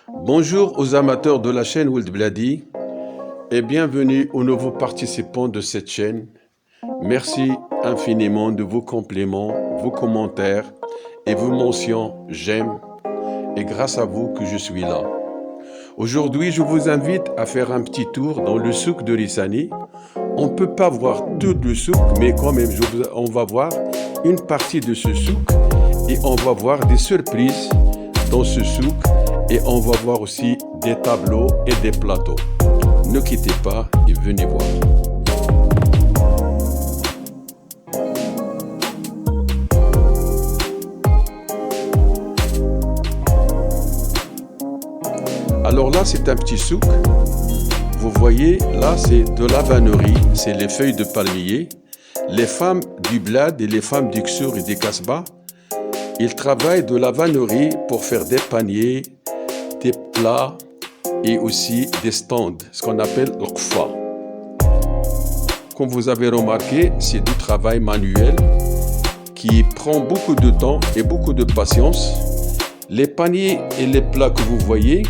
Bonjour aux amateurs de la chaîne Ould Bladi et bienvenue aux nouveaux participants de cette chaîne. Merci infiniment de vos compliments, vos commentaires et vos mentions j'aime et grâce à vous que je suis là. Aujourd'hui, je vous invite à faire un petit tour dans le souk de Rissani. On ne peut pas voir tout le souk, mais quand même, on va voir une partie de ce souk et on va voir des surprises dans ce souk et on va voir aussi des tableaux et des plateaux. Ne quittez pas et venez voir. Alors là, c'est un petit souk. Vous voyez, là, c'est de la vannerie, c'est les feuilles de palmier. Les femmes du Blad et les femmes du Ksur et des Kasbah, ils travaillent de la vannerie pour faire des paniers, des plats et aussi des stands, ce qu'on appelle l'qfa. Comme vous avez remarqué, c'est du travail manuel qui prend beaucoup de temps et beaucoup de patience. Les paniers et les plats que vous voyez,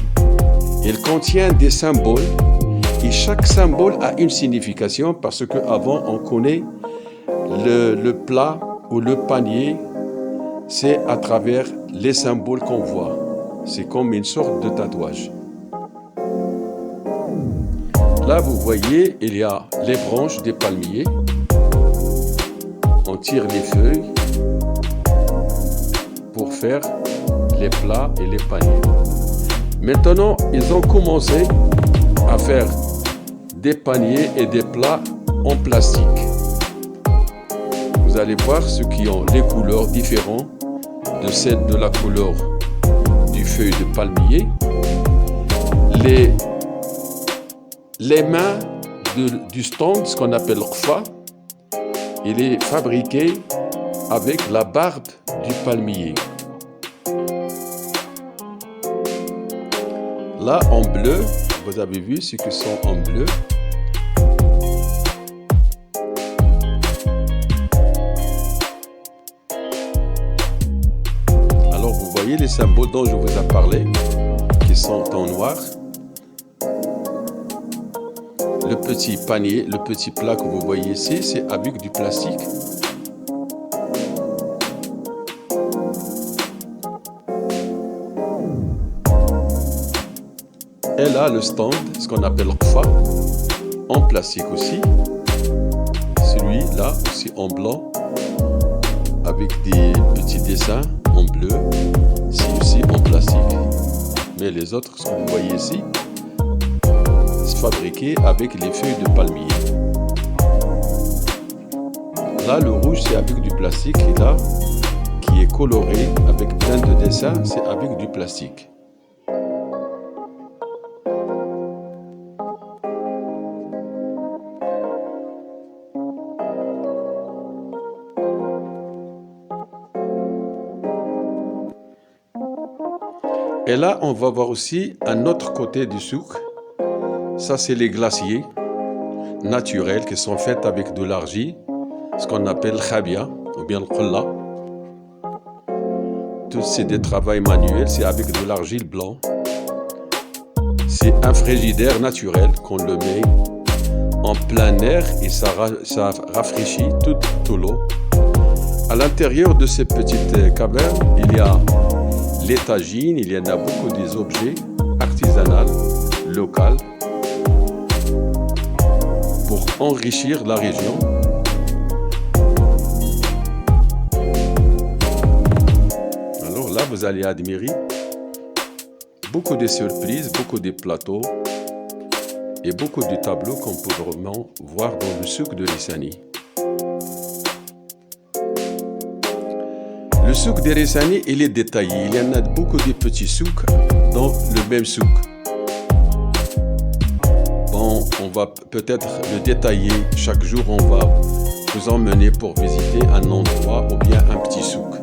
ils contiennent des symboles et chaque symbole a une signification parce qu'avant on connaît le plat ou le panier, c'est à travers les symboles qu'on voit. C'est comme une sorte de tatouage. Là, vous voyez, il y a les branches des palmiers. On tire les feuilles pour faire les plats et les paniers. Maintenant, ils ont commencé à faire des paniers et des plats en plastique. Vous allez voir ceux qui ont les couleurs différentes de celle de la couleur du feuille de palmier. Les mains du stand, ce qu'on appelle l'qfa, il est fabriqué avec la barbe du palmier. Là, en bleu, vous avez vu ceux qui sont en bleu. Alors, vous voyez les symboles dont je vous ai parlé, qui sont en noir. Le petit panier, le petit plat que vous voyez ici, c'est avec du plastique. Et là, le stand, ce qu'on appelle l'qfa, en plastique aussi. Celui-là aussi en blanc, avec des petits dessins en bleu, c'est aussi en plastique. Mais les autres, ce que vous voyez ici, c'est fabriqué avec les feuilles de palmier. Là, le rouge, c'est avec du plastique. Et là, qui est coloré avec plein de dessins, c'est avec du plastique. Et là, on va voir aussi un autre côté du souk. Ça, c'est les glaciers naturels qui sont faits avec de l'argile, ce qu'on appelle khabia ou bien le qulla. Tout c'est des travaux manuels, c'est avec de l'argile blanc. C'est un frigidaire naturel qu'on le met en plein air et ça rafraîchit toute l'eau. À l'intérieur de ces petites cavernes, il y a les tagines, il y en a beaucoup des objets artisanaux, locaux, pour enrichir la région. Alors là, vous allez admirer beaucoup de surprises, beaucoup de plateaux et beaucoup de tableaux qu'on peut vraiment voir dans le souk de Rissani. Le souk de Rissani, il est détaillé. Il y en a beaucoup de petits souks dans le même souk. Bon, on va peut-être le détailler. Chaque jour, on va vous emmener pour visiter un endroit ou bien un petit souk.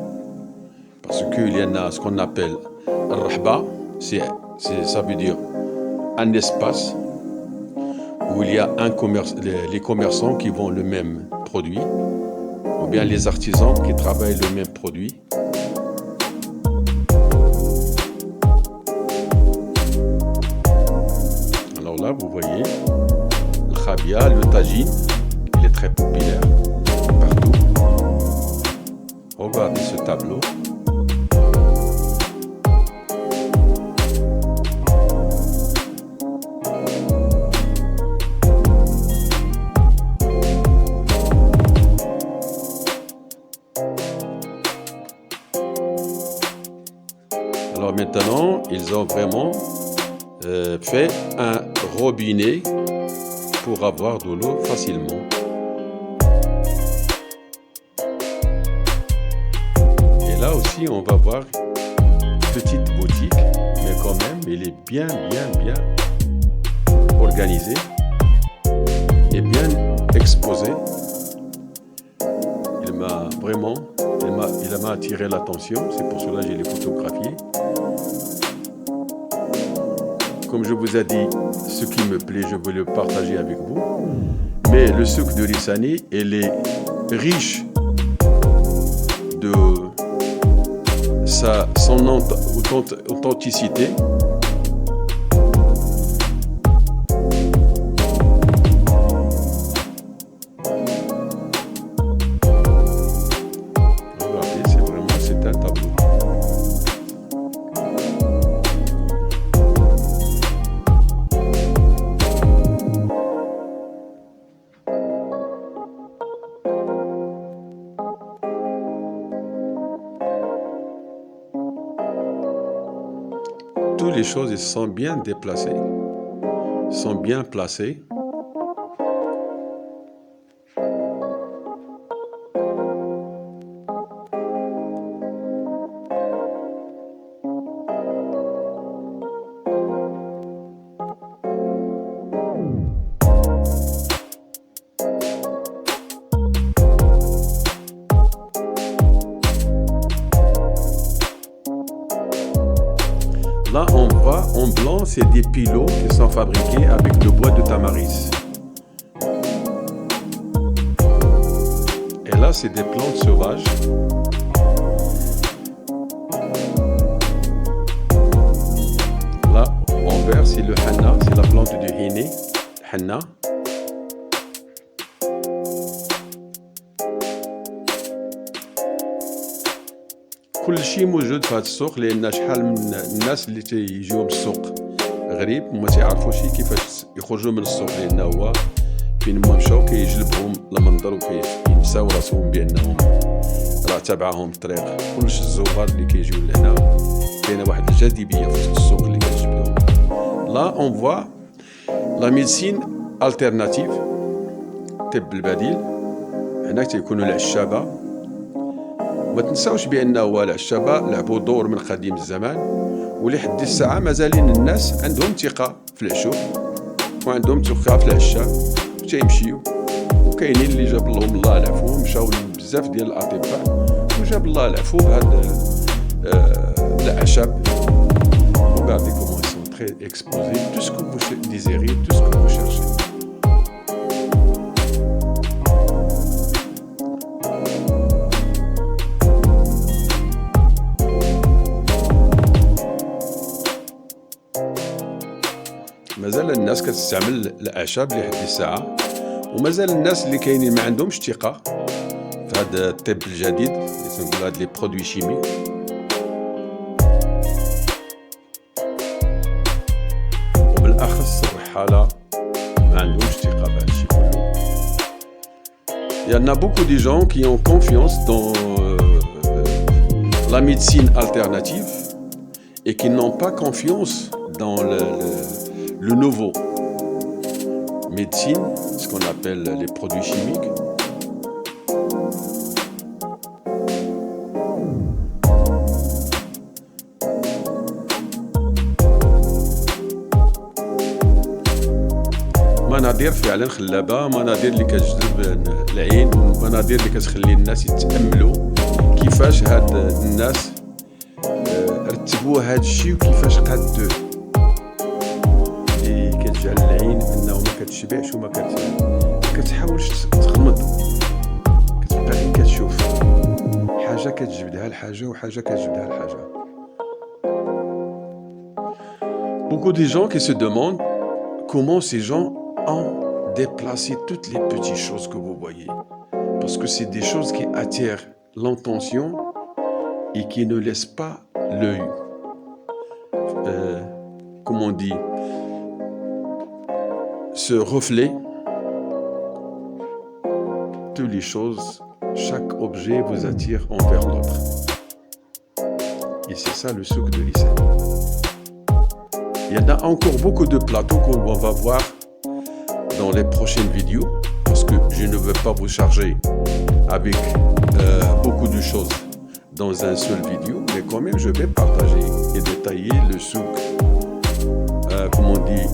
Parce qu'il y en a ce qu'on appelle Rahba, ça veut dire un espace où il y a les commerçants qui vendent le même produit, ou bien les artisans qui travaillent le même produit. vous voyez, le khabia, le tagine, il est très populaire partout. Regardez ce tableau. Alors maintenant, ils ont vraiment fait un robinet pour avoir de l'eau facilement. Et là aussi, on va voir une petite boutique, mais quand même, elle est bien organisée et bien exposée. Il m'a attiré l'attention, c'est pour cela que je l'ai photographié. Comme je vous ai dit, ce qui me plaît, je veux le partager avec vous. Mais le souk de Rissani, il est riche de son authenticité. Regardez, c'est un tableau. Toutes les choses sont bien déplacées, sont bien placées. Là, on voit en blanc, c'est des pilots qui sont fabriqués avec le bois de tamaris. Et là, c'est des plantes sauvages. Là, en vert, c'est le henna, c'est la plante du henné, henna. كل شيء موجود في هذا السوق لان شحال من الناس اللي تيجيو من السوق غريب وما تيعرفوش كيفاش يخرجوا من السوق لان هو فين ما مشاو كيجلبهم المنظر وكينساو راسهم بانهم راه تابعهم الطريق. كلش الزوار اللي كيجيو لهنا كاينه واحد الجاذبيه في السوق اللي كتجبدهم. لا اون فوا لا ميديسين التيرناتيف، الطب البديل. هنا تيكونوا العشابه. ما تنساوش بأن العشابة لعبوا دور من قديم الزمان، ولحد الساعة مازالين الناس عندهم ثقة في العشوب وعندهم ثقة في العشاب وتيمشيو. وكاينين اللي جاب لهم الله العفو، مشاو بزاف ديال الأطباء وجاب الله العفو بهاد الأعشاب. Regardez comment ils sont très exposés, tout ce que vous désirez, tout ce que vous cherchez. مازال الناس كتستعمل الاعشاب لحد الساعه، ومازال الناس اللي كاينين ما عندهمش ثقه في هذا الطب الجديد اللي تنقولوا هاد لي برودوي شيميك. وبالاخص الرحاله ما عندهمش ثقه في هذا الشيء كله. Il y en a beaucoup de gens qui ont confiance dans la médecine alternative et qui n'ont pas confiance dans le nouveau médecine, ce qu'on appelle les produits chimiques. مناظر فعلا خلابه، مناظر اللي كتجذب العين، مناظر اللي كتخلي الناس يتاملوا كيفاش هاد الناس رتبوا هاد الشيء وكيفاش قادوه، اللي كتجعل العين انه ما كتشبعش وما كتحاولش تغمض، كتبقى غير كتشوف حاجه كتجبدها لحاجه وحاجه كتجبدها لحاجه. Beaucoup de gens qui se demandent comment ces gens ont déplacé toutes les petites choses que vous voyez. Parce que c'est des choses qui attirent l'attention et qui ne laissent pas l'œil, comment on dit, ce reflet. Toutes les choses, chaque objet vous attire envers l'autre. Et c'est ça le souk de l'Islam. Il y en a encore beaucoup de plateaux qu'on va voir dans les prochaines vidéos, parce que je ne veux pas vous charger avec beaucoup de choses dans un seul vidéo, mais quand même je vais partager et détailler le souk, comme on dit,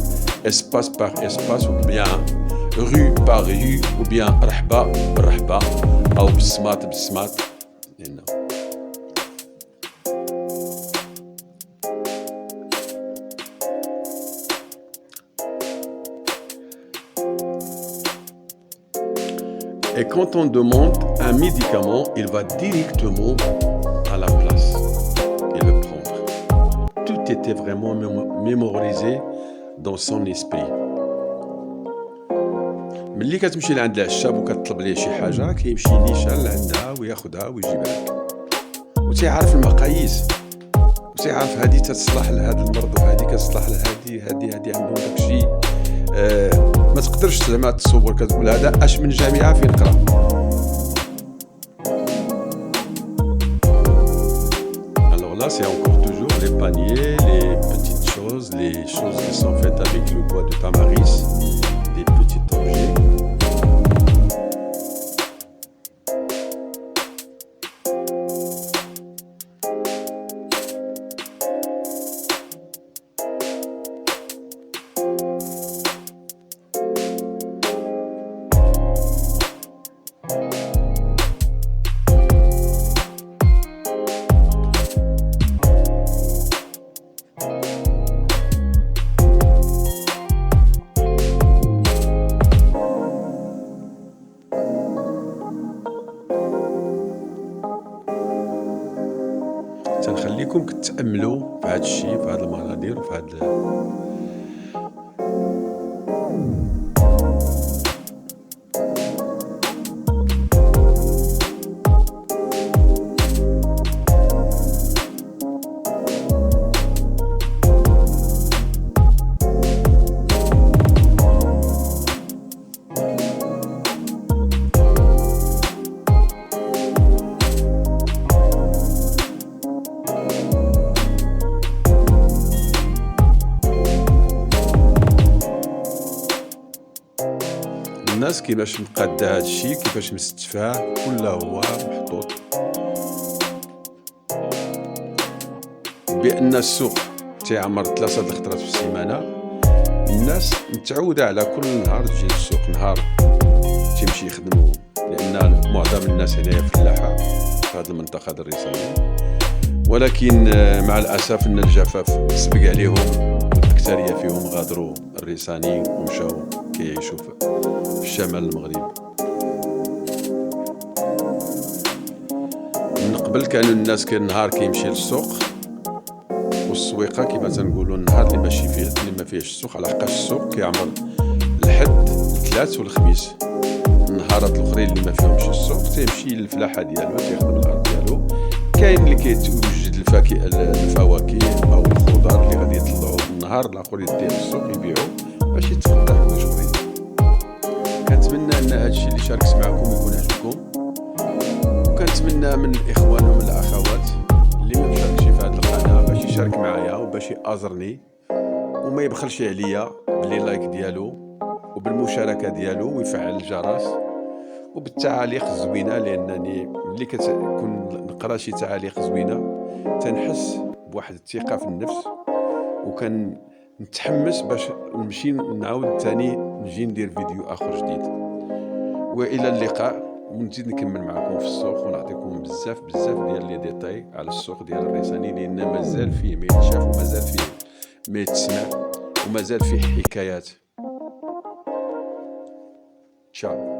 espace par espace, ou bien rue par rue, ou bien rahba rahba, ou bismat bismat. Et quand on demande un médicament, il va directement à la place et le prendre. Tout était vraiment mémorisé dans son esprit. ملي كتمشي لعند العشاب وكتطلب ليه شي حاجه كيمشي نيشان لعندها وياخذها ويجيبها لك، وتيعرف المقاييس، وتيعرف هذه تتصلح لهذا المرض وهذه كتصلح لهذه عندهم داكشي. ما تقدرش زعما تصور كتقول هذا اش من جامعه فين قرا. Alors là c'est encore toujours les paniers, les petites choses, les choses qui sont faites avec le bois de tamaris, des petits objets. تنخليكم كتأملوا في هذا الشيء، في هذا المناظر، وفي هذا الناس كيفاش مقادة هذا الشيء، كيفاش مستفاه، كله هو محطوط بأن السوق تيعمر 3 الخطرات في السيمانة. الناس متعودة على كل نهار تجي للسوق، نهار تيمشي يخدموا، لأن معظم الناس هنايا فلاحة في هذه المنطقة د الريساني، ولكن مع الأسف أن الجفاف سبق عليهم والأكثرية فيهم غادروا الريساني ومشاو كيعيشوا في الشمال المغرب. من قبل كانوا الناس كان نهار كيمشي للسوق والسويقه كما تنقولوا، النهار اللي ماشي فيه اللي ما فيهش السوق، على حقاش السوق كيعمر الحد الثلاث والخميس. النهارات الاخرين اللي ما فيهمش السوق تيمشي للفلاحه ديالو، تيخدم الارض ديالو. كاين اللي كيتوجد الفواكه او الخضار اللي غادي يطلعوا النهار الاخر يديه للسوق يبيعوا باش يتفضل حوايج اخرين. كنتمنى ان هذا الشيء اللي شاركت معكم يكون عجبكم، وكنتمنى من الاخوان ومن الاخوات اللي ما مشاركش في هذه القناه باش يشارك معايا وباش يازرني وما يبخلش عليا باللي لايك ديالو وبالمشاركه ديالو ويفعل الجرس وبالتعاليق الزوينه، لانني ملي كنكون نقرا شي تعاليق زوينه تنحس بواحد الثقه في النفس، وكان نتحمس باش نمشي نعاود ثاني نجي ندير فيديو اخر جديد. والى اللقاء، ونزيد نكمل معكم في السوق ونعطيكم بزاف ديال لي ديتاي على السوق ديال الريساني، لان مازال فيه ما يتشاف ومازال فيه ما يتسمع ومازال فيه حكايات. تشاو.